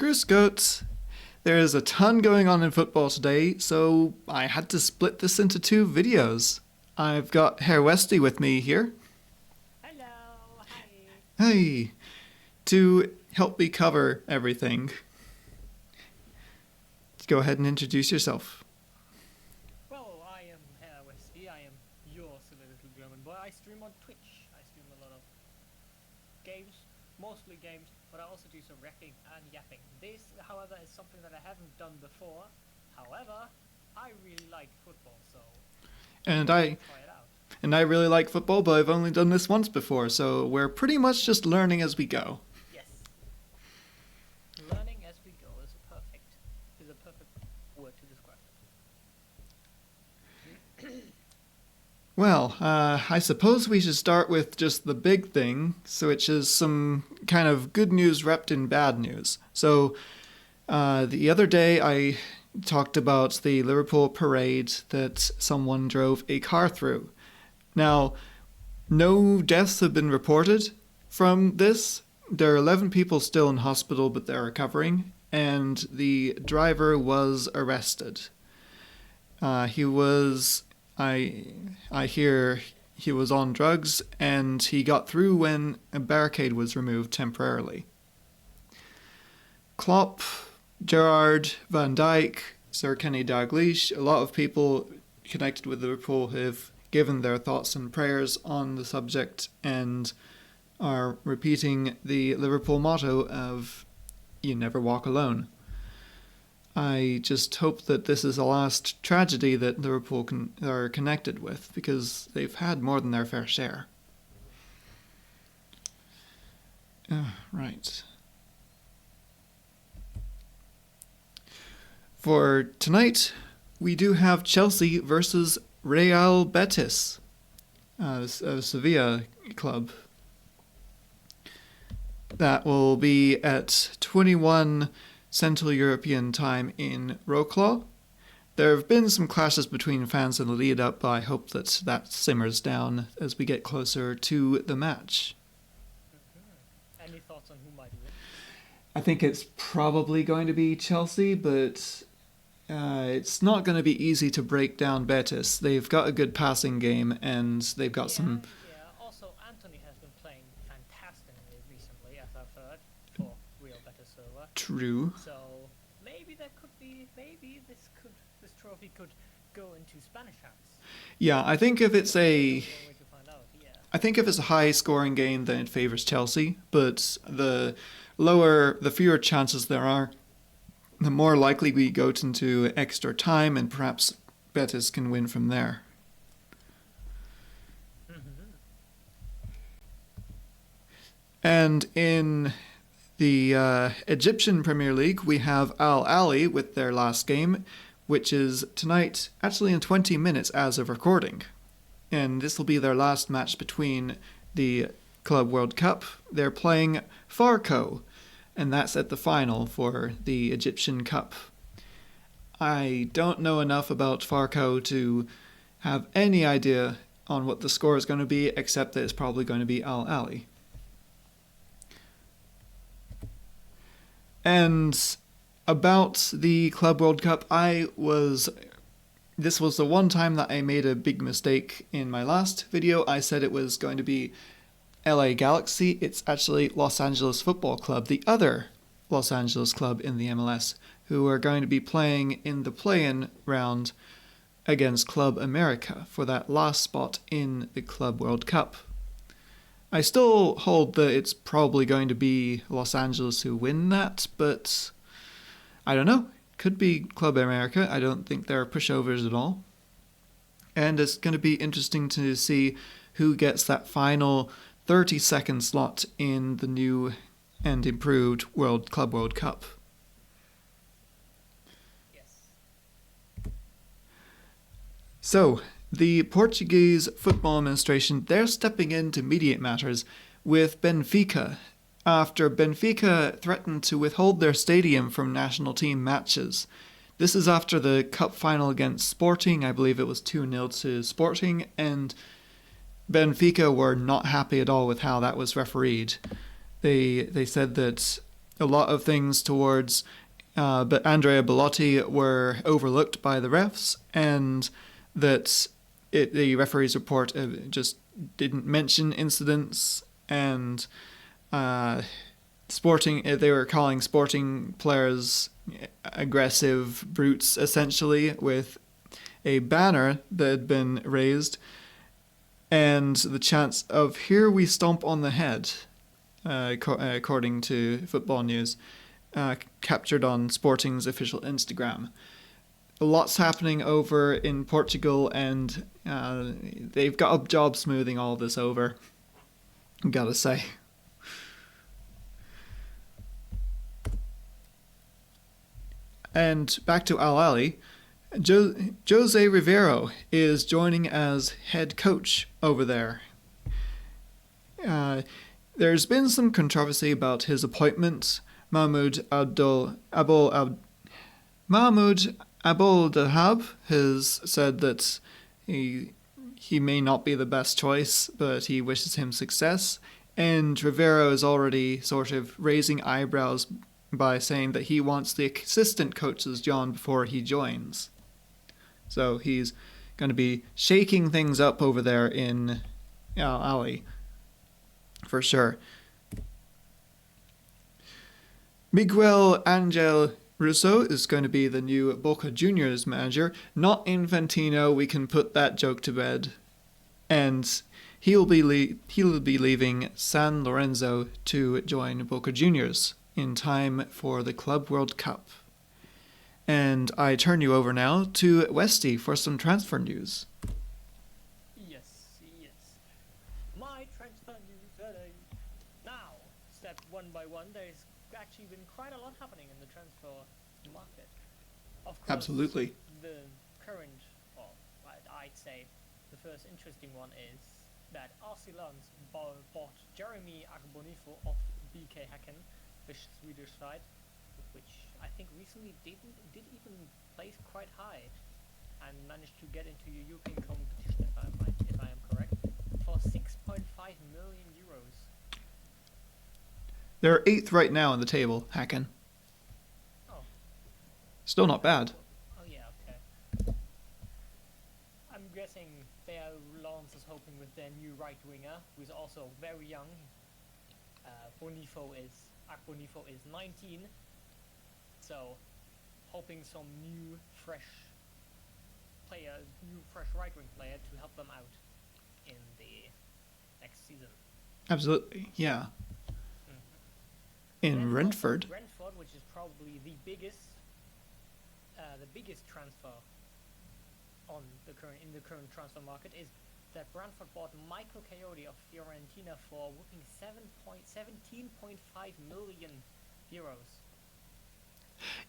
Grüß Gott. There's a ton going on in football today, so I had to split this into two videos. I've got HerrWesti with me here. Hello, hi. Hey, to help me cover everything. Go ahead and introduce yourself. Well, I am HerrWesti. I am your silly little German boy. I stream on Twitch. I stream a lot of games, mostly games, but I also do some wrecking and yapping. This, however, is something that I haven't done before. However, I really like football, so And try it out. I really like football, but I've only done this once before, so we're pretty much just learning as we go. Yes. Learning as we go is a perfect word to describe it. Well, I suppose we should start with just the big thing, which is some kind of good news wrapped in bad news. So, the other day I talked about the Liverpool parade that someone drove a car through. Now, no deaths have been reported from this. There are 11 people still in hospital, but they're recovering, and the driver was arrested. I hear he was on drugs, and he got through when a barricade was removed temporarily. Klopp, Gerrard, Van Dijk, Sir Kenny Dalglish, a lot of people connected with Liverpool have given their thoughts and prayers on the subject and are repeating the Liverpool motto of "You never walk alone." I just hope that this is the last tragedy that Liverpool are connected with, because they've had more than their fair share. Right. For tonight, we do have Chelsea versus Real Betis, a Sevilla club. That will be at 21 Central European time in Wrocław. There have been some clashes between fans in the lead-up, but I hope that simmers down as we get closer to the match. Any thoughts on who might win? I think it's probably going to be Chelsea, but it's not going to be easy to break down Betis. They've got a good passing game, and they've got some... Yeah, also Anthony has been playing fantastically recently, as I've heard, for Real Betis server. True. So maybe this trophy could go into Spanish hands. Yeah, I think if it's a... One way to find out, yeah. I think if it's a high-scoring game, then it favours Chelsea, but the fewer chances there are, the more likely we go into extra time, and perhaps Betis can win from there. And in the Egyptian Premier League, we have Al-Ahly with their last game, which is tonight, actually in 20 minutes as of recording. And this will be their last match between the Club World Cup. They're playing Farco, and that's at the final for the Egyptian Cup. I don't know enough about Farco to have any idea on what the score is going to be, except that it's probably going to be Al-Ahly. And about the Club World Cup, this was the one time that I made a big mistake in my last video. I said it was going to be LA Galaxy. It's actually Los Angeles Football Club, the other Los Angeles club in the MLS, who are going to be playing in the play-in round against Club America for that last spot in the Club World Cup. I still hold that it's probably going to be Los Angeles who win that, but I don't know. Could be Club America. I don't think they're pushovers at all. And it's going to be interesting to see who gets that final 30-second slot in the new and improved Club World Cup. Yes. So, the Portuguese Football Administration, they're stepping into mediate matters with Benfica after Benfica threatened to withhold their stadium from national team matches. This is after the cup final against Sporting. I believe it was 2-0 to Sporting, and Benfica were not happy at all with how that was refereed. They said that a lot of things towards but Andrea Bellotti were overlooked by the refs, and that the referee's report just didn't mention incidents, and they were calling Sporting players aggressive brutes, essentially, with a banner that had been raised, and the chants of "Here we stomp on the head," according to Football News, captured on Sporting's official Instagram. Lots happening over in Portugal, and they've got a job smoothing all this over, gotta say. And back to Al-Ahly, Jose Rivero is joining as head coach over there. There's been some controversy about his appointment. Mahmoud Abul Dahab has said that he may not be the best choice, but he wishes him success. And Rivero is already sort of raising eyebrows by saying that he wants the assistant coach's job before he joins. So he's going to be shaking things up over there in Al-Ahly, for sure. Miguel Angel Russo is going to be the new Boca Juniors manager. Not Infantino, we can put that joke to bed. And he'll be leaving San Lorenzo to join Boca Juniors in time for the Club World Cup. And I turn you over now to Westy for some transfer news. Yes. My transfer news today. Now, step one by one, there's actually been quite a lot happening in the transfer market. Of course, Absolutely. The current, or I'd say the first interesting one is that Al-Hilal bought Jeremy Agbonifo of BK Häcken, the Swedish side, which I think recently did even place quite high and managed to get into a European competition, if I am correct, for 6.5 million euros. They're 8th right now on the table, Häcken. Oh. Still not bad. Oh yeah, okay. I'm guessing Lawrence is hoping with their new right winger, who is also very young. Agbonifo is 19, so hoping some new fresh right wing player to help them out in the next season. Absolutely, yeah. In Brentford, which is probably the biggest transfer in the current transfer market, is that Brentford bought Michael Coyote of Fiorentina for a whopping 17.5 million euros.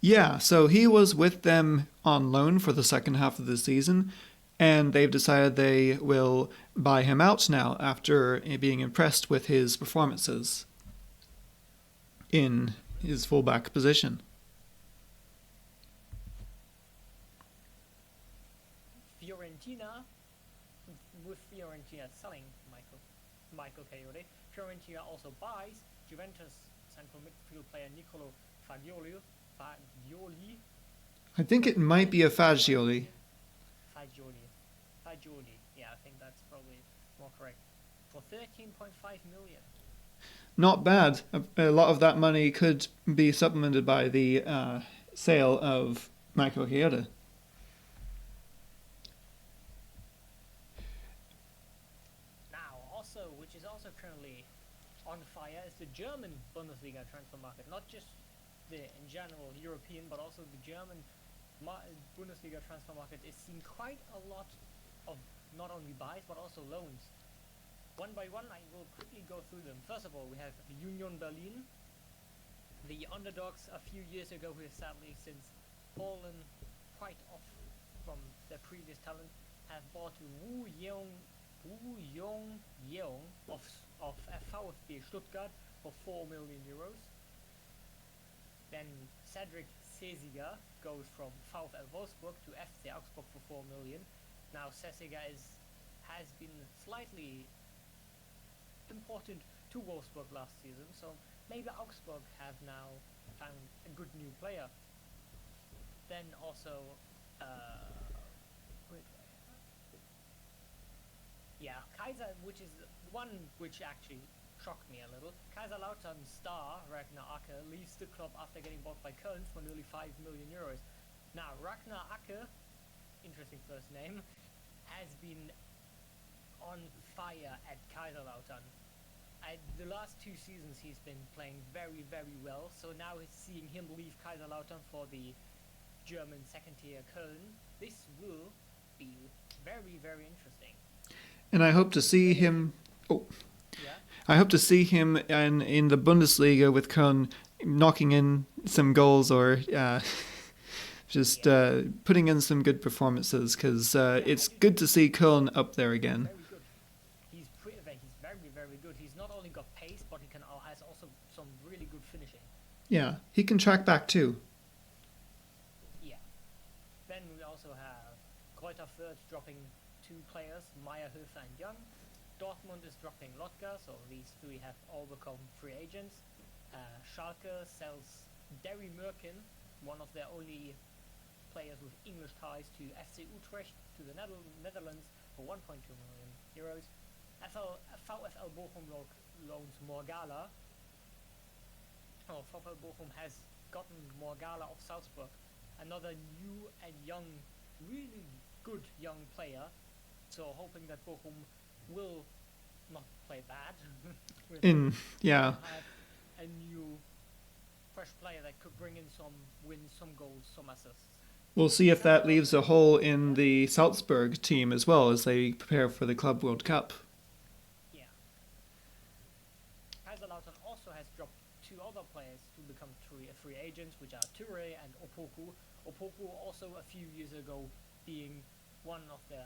Yeah, so he was with them on loan for the second half of the season, and they've decided they will buy him out now after being impressed with his performances in his fullback position. Fiorentina selling Michael Coyote. Fiorentina also buys Juventus central midfield player Nicolo Fagioli. I think it might be a Fagioli. Fagioli. Yeah, I think that's probably more correct. For 13.5 million. Not bad. A lot of that money could be supplemented by the sale of Michael Coyote. Which is also currently on fire, is the German Bundesliga transfer market. Not just in general European, but also the German Bundesliga transfer market is seeing quite a lot of not only buys but also loans. One by one, I will quickly go through them. First of all, we have Union Berlin, the underdogs a few years ago, who have sadly since fallen quite off from their previous talent, have bought Wu Yong of VfB Stuttgart for 4 million euros. Then Cedric Cesiga goes from VfL Wolfsburg to FC Augsburg for 4 million. Now Cesiga has been slightly important to Wolfsburg last season, so maybe Augsburg have now found a good new player. Then also, wait, yeah, Kaiser, which is one which actually shocked me a little. Kaiserslautern star Ragnar Ache leaves the club after getting bought by Köln for nearly 5 million euros. Now, Ragnar Ache, interesting first name, has been on fire at Kaiserslautern. The last 2 seasons he's been playing very, very well. So now seeing him leave Kaiserslautern for the German second tier Köln, this will be very, very interesting. And I hope to see him. Oh, Yeah. I hope to see him in the Bundesliga with Köln knocking in some goals or just putting in some good performances, because it's good to see Köln up there again. Very good. He's very, very good. He's not only got pace, but he has also some really good finishing. Yeah, he can track back too. Yeah. Then we also have Kräuter Fürth dropping 2 players, Meyerhöfer and Young. Dortmund is dropping Lotka, so these 3 have all become free agents. Schalke sells Derry Merkin, one of their only players with English ties, to FC Utrecht to the Netherlands for 1.2 million euros. VfL Bochum loans Morgala. VfL Bochum has gotten Morgala of Salzburg, another new and young, really good young player. So hoping that Bochum will not play bad. Yeah. Have a new, fresh player that could bring in some wins, some goals, some assists. We'll see if that leaves a hole in the Salzburg team as well as they prepare for the Club World Cup. Yeah. Kaiserslautern also has dropped 2 other players to become free agents, which are Toure and Opoku. Opoku also a few years ago being one of the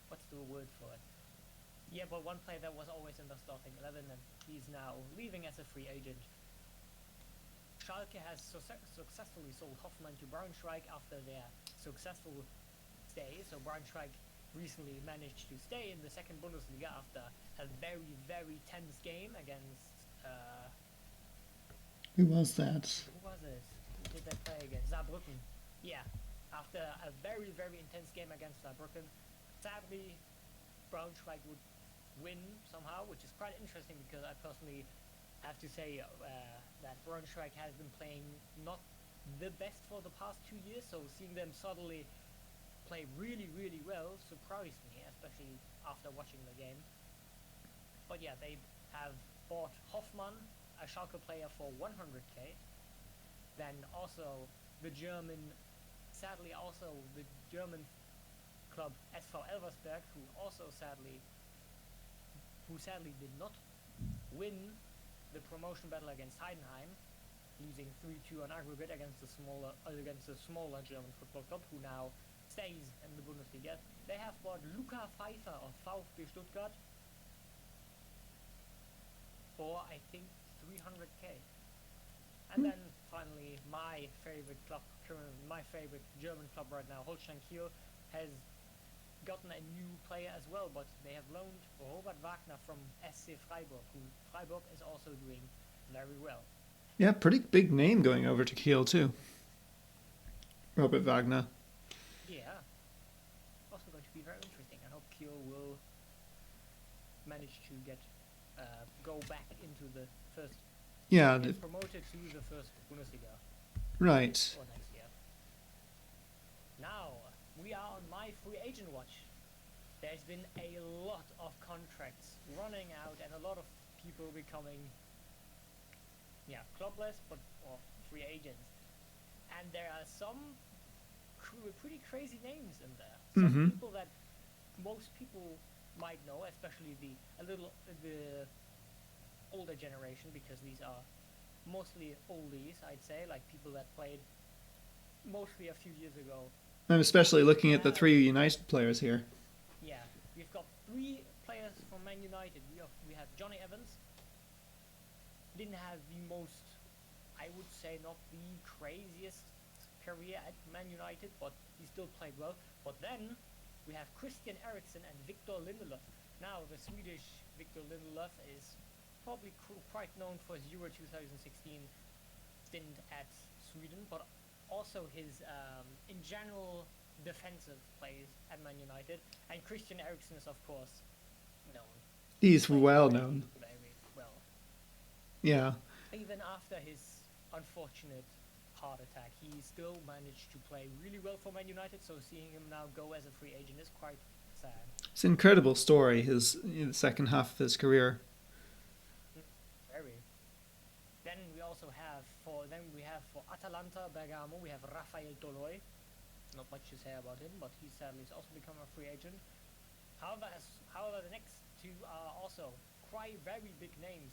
what's the word for it? Yeah, but one player that was always in the starting 11, and he's now leaving as a free agent. Schalke has successfully sold Hoffmann to Braunschweig after their successful stay. So Braunschweig recently managed to stay in the second Bundesliga after a very, very tense game against... Who was that? Who was it? Who did they play against? Saarbrücken. Yeah. After a very, very intense game against Saarbrücken, sadly, Braunschweig would win somehow, which is quite interesting because I personally have to say that Braunschweig has been playing not the best for the past 2 years, so seeing them suddenly play really, really well surprised me, especially after watching the game. But yeah, they have bought Hoffmann, a Schalke player, for 100k. Then also the German club SV Elversberg, who sadly did not win the promotion battle against Heidenheim, losing 3-2 on aggregate against the smaller German football club, who now stays in the Bundesliga. They have bought Luca Pfeiffer of VfB Stuttgart for, I think, 300k. And then finally, my favorite German club right now, Holstein Kiel, has gotten a new player as well, but they have loaned Robert Wagner from SC Freiburg, who Freiburg is also doing very well. Yeah, pretty big name going over to Kiel too. Robert Wagner. Yeah. Also going to be very interesting. I hope Kiel will manage to go back into the first. Yeah. Get promoted to the first Bundesliga. Right. For next year. Now we are on my free agent watch. There's been a lot of contracts running out and a lot of people becoming clubless or free agents. And there are some pretty crazy names in there. Some people that most people might know, especially the older generation, because these are mostly oldies, I'd say, like people that played mostly a few years ago. I'm especially looking at the 3 United players here. Yeah, we've got 3 players from Man United. We have Johnny Evans. Didn't have the most, I would say, not the craziest career at Man United, but he still played well. But then we have Christian Eriksen and Victor Lindelof. Now the Swedish Victor Lindelof is probably quite known for his Euro 2016 stint at Sweden, but also his, in general, defensive plays at Man United. And Christian Eriksen is, of course, known. He's Played well very, known. very well. Yeah. Even after his unfortunate heart attack, he still managed to play really well for Man United, so seeing him now go as a free agent is quite sad. It's an incredible story, the second half of his career. Very. Then we have for Atalanta Bergamo, we have Rafael Toloi. Not much to say about him, but he sadly has also become a free agent. However, the next two are also quite very big names.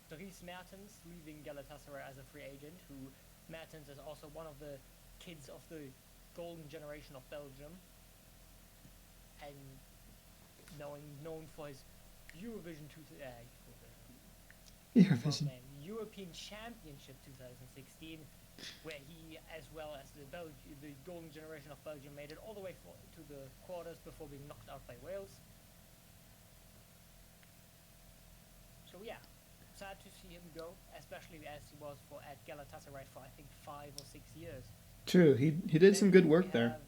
Dries Mertens leaving Galatasaray as a free agent, who Mertens is also one of the kids of the golden generation of Belgium, and known for his Eurovision European Championship 2016, where he, as well as the golden generation of Belgium, made it all the way to the quarters before being knocked out by Wales. So yeah, sad to see him go, especially as he was at Galatasaray for I think 5 or 6 years. True, he did some good work there.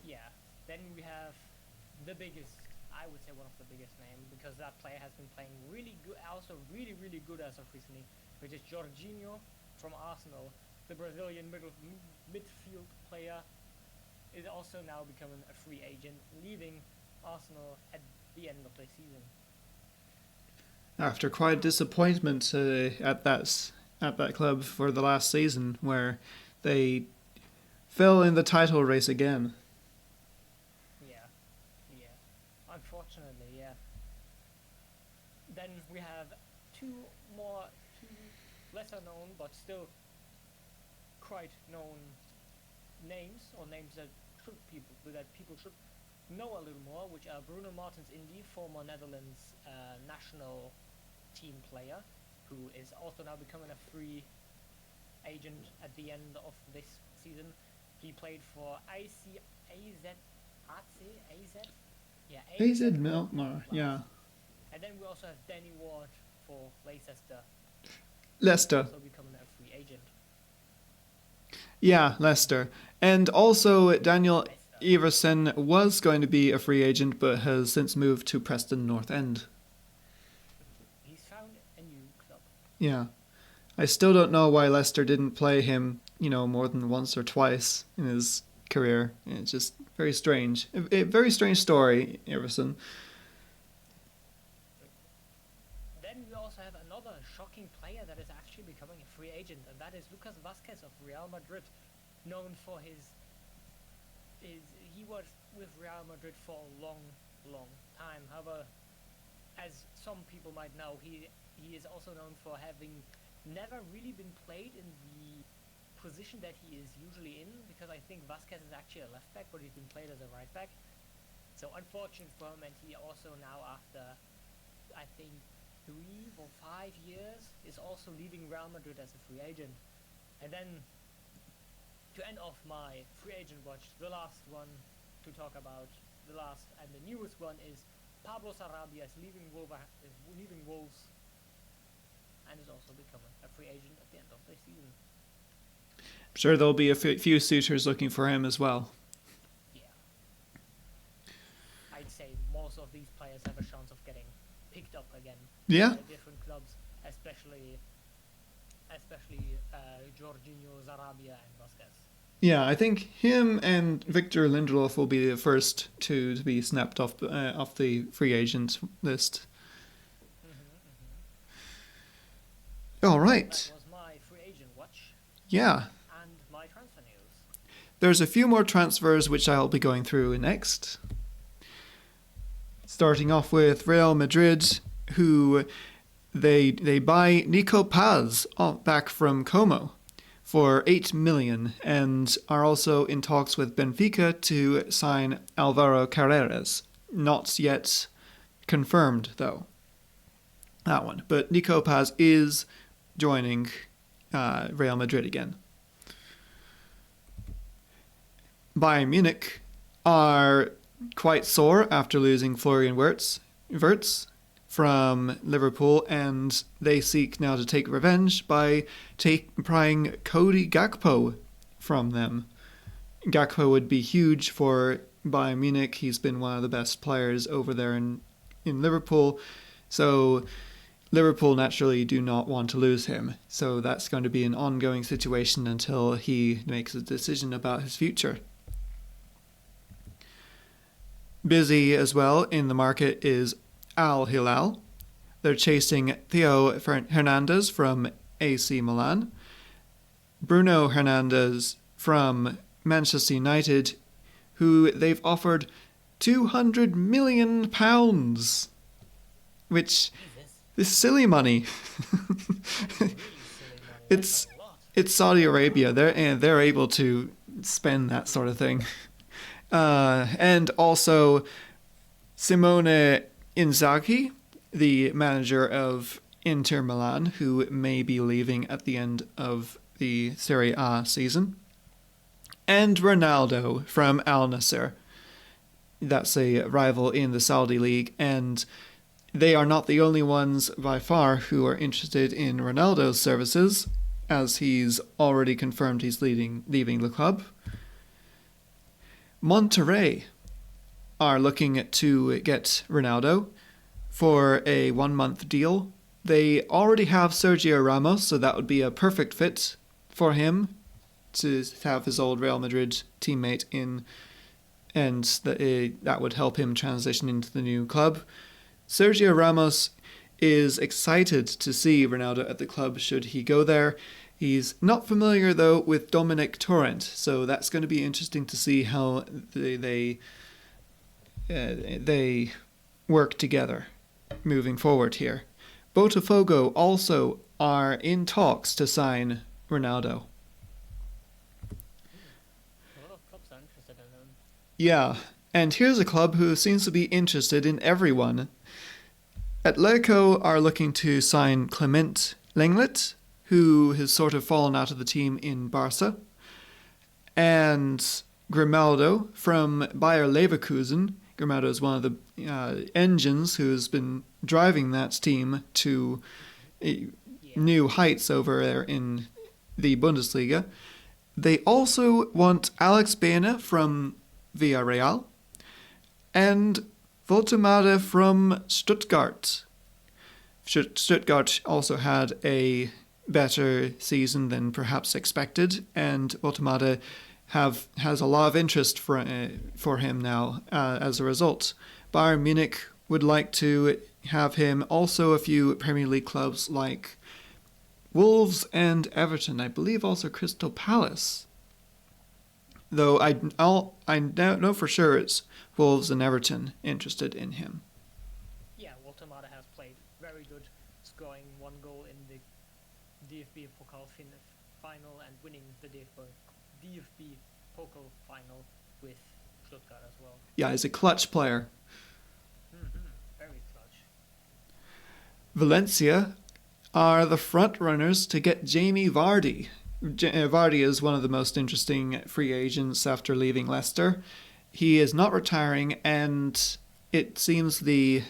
Yeah, then we have the biggest, I would say one of the biggest names, because that player has been playing really good, also really, really good as of recently, which is Jorginho from Arsenal. The Brazilian midfield player is also now becoming a free agent, leaving Arsenal at the end of the season. After quite disappointment at that club for the last season, where they fell in the title race again. Yeah, unfortunately, yeah. Then we have two lesser known but still quite known names, or names that people should know a little more, which are Bruno Martins Indy, former Netherlands national team player, who is also now becoming a free agent at the end of this season. He played for AZ Melkmaar, yeah. And then we also have Danny Ward for Leicester. Also becoming a free agent. Yeah, Leicester. And also Daniel Iversen was going to be a free agent, but has since moved to Preston North End. He's found a new club. Yeah. I still don't know why Leicester didn't play him, more than once or twice in his career. It's just very strange. A very strange story, Iversen. Then we also have another shocking player that is actually becoming a free agent, and that is Lucas Vazquez of Real Madrid, known for he was with Real Madrid for a long, long time. However, as some people might know, he is also known for having never really been played in the position that he is usually in, because I think Vazquez is actually a left back, but he's been played as a right back. So unfortunate for him, and he also now, after I think 3 or 5 years, is also leaving Real Madrid as a free agent. And then to end off my free agent watch, the last one to talk about, the last and the newest one, is Pablo Sarabia is leaving Wolves, and is also becoming a free agent at the end of the season. I'm sure there'll be a few suitors looking for him as well. Yeah. I'd say most of these players have a chance of getting picked up again. Yeah. By different clubs, especially Jorginho, Sarabia, and Vazquez. Yeah, I think him and Victor Lindelof will be the first to be snapped off the free agent list. All right. That was my free agent watch. Yeah. And my transfer news. There's a few more transfers which I'll be going through next. Starting off with Real Madrid, who they buy Nico Paz back from Como for 8 million, and are also in talks with Benfica to sign Alvaro Carreras. Not yet confirmed, though, that one. But Nico Paz is joining Real Madrid again. Bayern Munich are quite sore after losing Florian Wirtz, from Liverpool, and they seek now to take revenge by prying Cody Gakpo from them. Gakpo would be huge for Bayern Munich. He's been one of the best players over there in Liverpool. So Liverpool naturally do not want to lose him. So that's going to be an ongoing situation until he makes a decision about his future. Busy as well in the market is Al-Hilal. They're chasing Theo Hernandez from AC Milan. Bruno Hernandez from Manchester United, who they've offered £200 million, which is silly money. It's Saudi Arabia. They're able to spend that sort of thing. And also Simone Inzaghi, the manager of Inter Milan, who may be leaving at the end of the Serie A season. And Ronaldo from Al Nassr. That's a rival in the Saudi League, and they are not the only ones by far who are interested in Ronaldo's services, as he's already confirmed he's leaving the club. Monterrey are looking to get Ronaldo for a 1-month deal. They already have Sergio Ramos, so that would be a perfect fit for him to have his old Real Madrid teammate in, and that would help him transition into the new club. Sergio Ramos is excited to see Ronaldo at the club should he go there. He's not familiar, though, with Dominic Torrent, so that's going to be interesting to see how they work together moving forward here. Botafogo also are in talks to sign Ronaldo. A lot of clubs are interested in him. Yeah, and here's a club who seems to be interested in everyone. Atletico are looking to sign Clement Lenglet, who has sort of fallen out of the team in Barca, and Grimaldo from Bayer Leverkusen. Grimaldo is one of the engines who has been driving that team to new heights over there in the Bundesliga. They also want Alex Baena from Villarreal and Voltemade from Stuttgart. Stuttgart also had a better season than perhaps expected, and Voltemade has a lot of interest for him now as a result. Bayern Munich would like to have him. Also a few Premier League clubs like Wolves and Everton. I believe also Crystal Palace. Though I know for sure it's Wolves and Everton interested in him. Yeah, Voltemade has played very good, scoring 1 goal in the DFB Pokal final and winning the DFB Pokal final with Stuttgart as well. Yeah, he's a clutch player. Very clutch. Valencia are the front runners to get Jamie Vardy. Vardy is one of the most interesting free agents after leaving Leicester. He is not retiring, and it seems the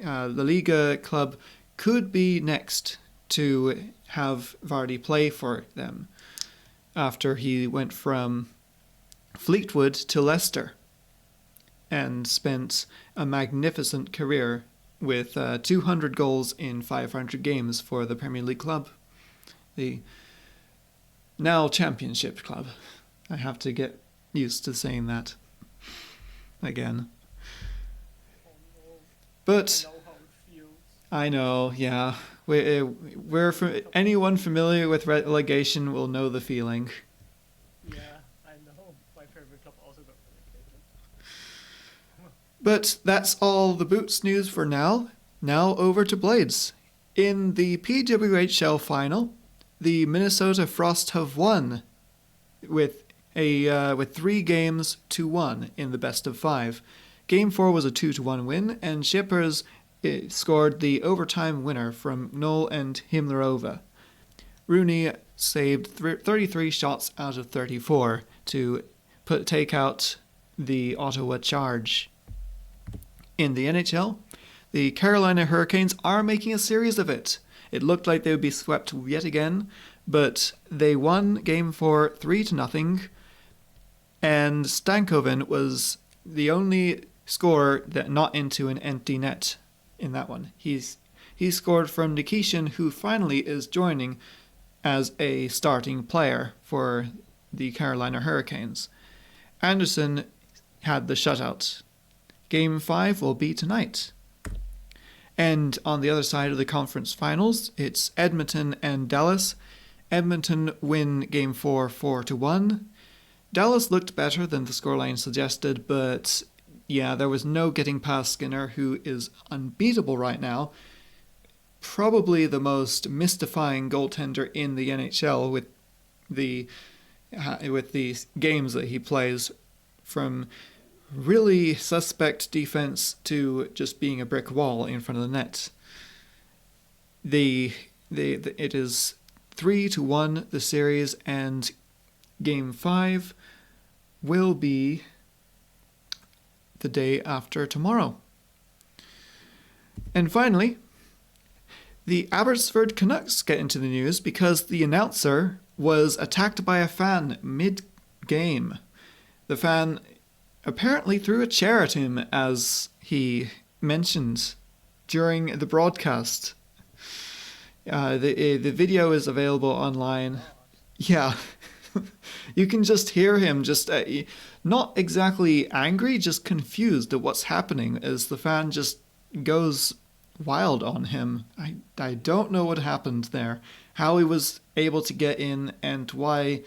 Liga club could be next to have Vardy play for them after he went from Fleetwood to Leicester and spent a magnificent career with 200 goals in 500 games for the Premier League club. The now Championship club. I have to get used to saying that again. But I know, yeah. Anyone familiar with relegation will know the feeling. Yeah, I know. My favorite club also got relegated. But that's all the Boots news for now. Now over to Blades. In the PWHL final, the Minnesota Frost have won with 3 games to 1 in the best of 5. Game 4 was a 2-1 win, and Shippers scored the overtime winner from Knoll and Himlerova. Rooney saved 33 shots out of 34 to take out the Ottawa Charge. In the NHL, The Carolina Hurricanes are making a series of it. It looked like they would be swept yet again, but they won Game 4 3-0, and Stankoven was the only scorer that not into an empty net in that one. He scored from Nikishin, who finally is joining as a starting player for the Carolina Hurricanes. Anderson had the shutout. Game 5 will be tonight. And on the other side of the conference finals, it's Edmonton and Dallas. Edmonton win Game 4 4-1. Dallas looked better than the scoreline suggested, but yeah, there was no getting past Skinner, who is unbeatable right now. Probably the most mystifying goaltender in the NHL with the games that he plays, from really suspect defense to just being a brick wall in front of the net. It is 3-1 the series, and Game 5 will be the day after tomorrow. And finally, the Abbotsford Canucks get into the news because the announcer was attacked by a fan mid-game. The fan apparently threw a chair at him, as he mentioned during the broadcast. The video is available online. Yeah. You can just hear him just not exactly angry, just confused at what's happening as the fan just goes wild on him. I don't know what happened there, how he was able to get in, and why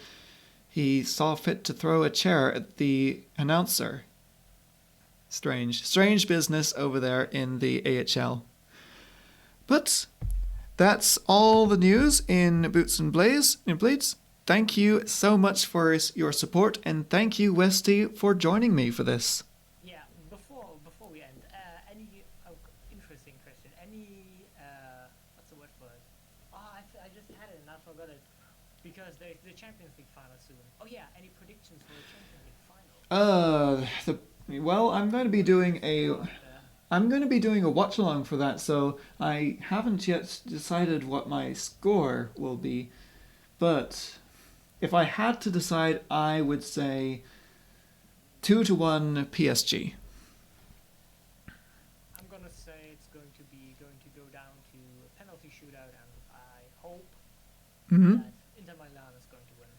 he saw fit to throw a chair at the announcer. Strange business over there in the AHL. But that's all the news in Boots and Blades. Thank you so much for your support, and thank you, Westi, for joining me for this. Yeah, before we end, any interesting question? Any what's the word for it? Oh, I just had it and I forgot it, because the Champions League final soon. Oh yeah, any predictions for the Champions League final? Well, I'm going to be doing a watch along for that, so I haven't yet decided what my score will be, but if I had to decide, I would say 2-1 PSG. I'm gonna say it's going to go down to a penalty shootout, and I hope that Inter Milan is going to win.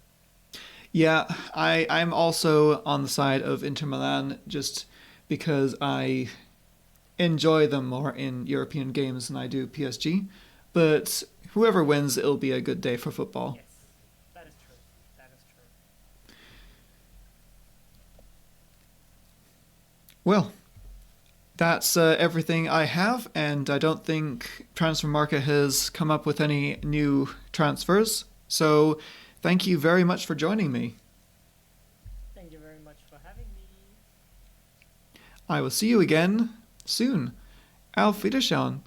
Yeah, I'm also on the side of Inter Milan, just because I enjoy them more in European games than I do PSG. But whoever wins, it'll be a good day for football. Yes. That is true. Well, that's everything I have, and I don't think Transfer Market has come up with any new transfers. So thank you very much for joining me. Thank you very much for having me. I will see you again soon. Auf Wiedersehen.